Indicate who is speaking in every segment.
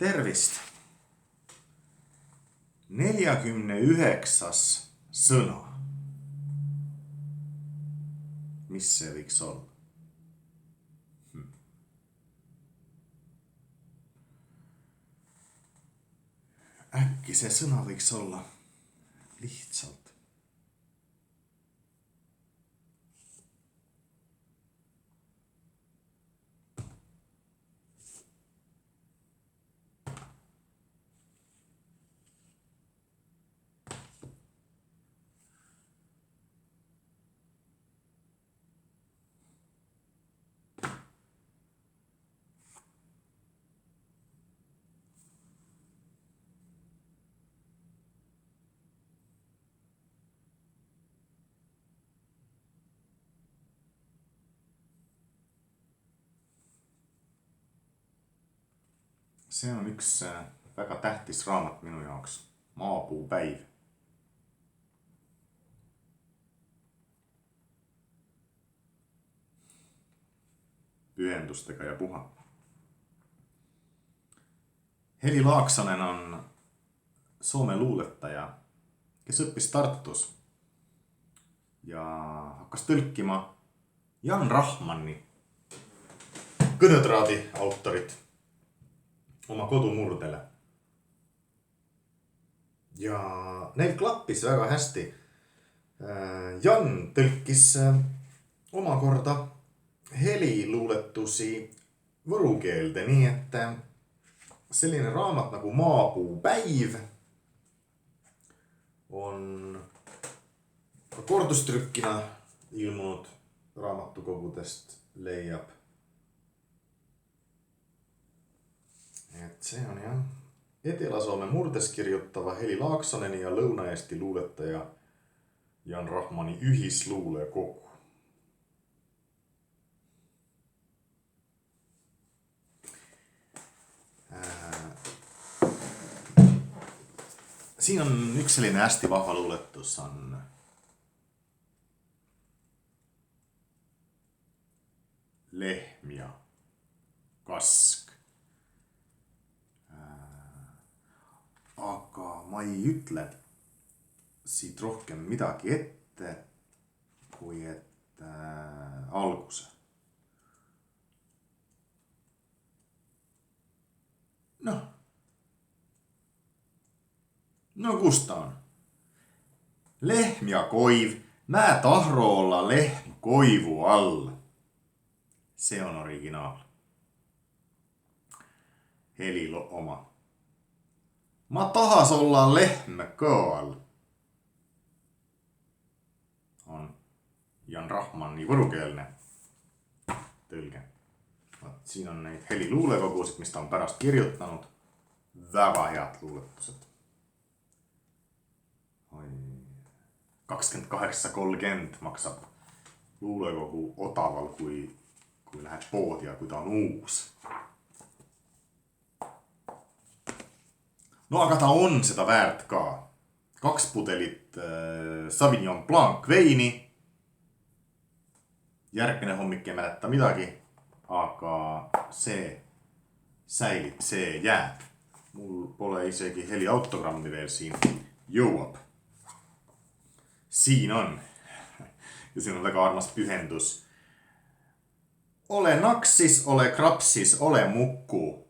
Speaker 1: Tervist! 49. sõna. Mis see võiks olla? Äkki see sõna võiks olla lihtsalt see on üks väga tähtis raamat minu jaoks. Maapuupäiv. Pühendustega ja puha. Heli Laaksonen on Soome luuletaja, kes õppis Tartus ja hakkas tõlkima Jan Rahmani Kõnetraadi autorit oma kodumurdele. Ja neil klappis väga hästi. Jan tõlkis omakorda heliluuletusi võru keelde, nii et selline raamat nagu Maapuupäiv on ka kordustrükkina ilmunud raamatukogudest, leiab. Et see on jah Edela-Soome murdes kirjutava Heli Laaksoneni ja Lõuna-Eesti luuletaja Jan Rahmani ühisluulekogu. Siin on üks selline hästi vahva luuletus, on Lehm ja kask. Aga ma ei ütle siit rohkem midagi ette, kui et alguse. No kus ta on? Lehm ja koiv, mä tahro olla lehm koivu all. See on originaal. Heli oma. Ma tahas olla lehm kõo all. On Jan Rahmani võrukeelne tõlge. Siin on neid Heli luulekogusid, mis ta on pärast kirjutanud. Väga head luuletused. 28,30 maksab luulekogu odaval, kui läheb poodi ja kui ta on uus. No aga ta on seda väärt ka. 2 pudelit Sauvignon Blanc veini. Järgmine hommik ei mäleta midagi, aga see säilib, see jääb. Mul pole isegi Heli autogrammi veel siin. Jõuab. Siin on. Ja siin on väga armas pühendus. Ole naksis, ole krapsis, ole mukku.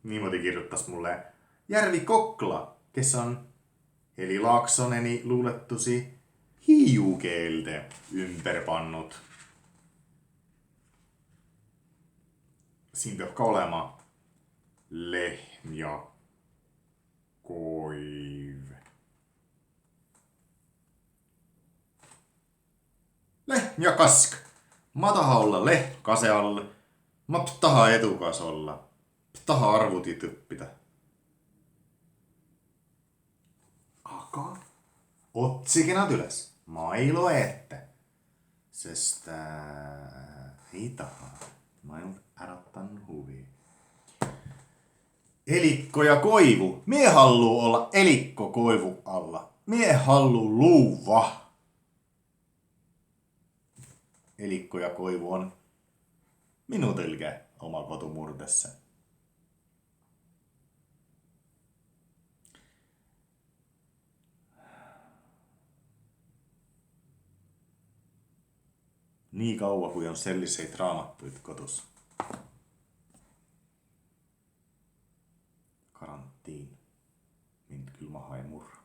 Speaker 1: Niimoodi kirjutas mulle Järvi Kokla, kes on Heli Laaksoneni luuletusi hiiukeelde ümber pannud. Siin peab ka olema lehm ja koiv. Lehm ja kask. Ma taha olla lehm kase all. Ma taha edukas olla. Taha arvutit õppida. Aga otsige nad üles. Ma ei loe ette. Sest ei taha. Ma ainult äratan huvi. Elikko ja koivu. Mie hallu olla elikko koivu alla. Mie hallu luuva. Elikko ja koivu on minu tõlge oma kodumurdesse. Nii kauan kui on selliseid raamatuid kodus. Karantiin mind küll maha ei murra.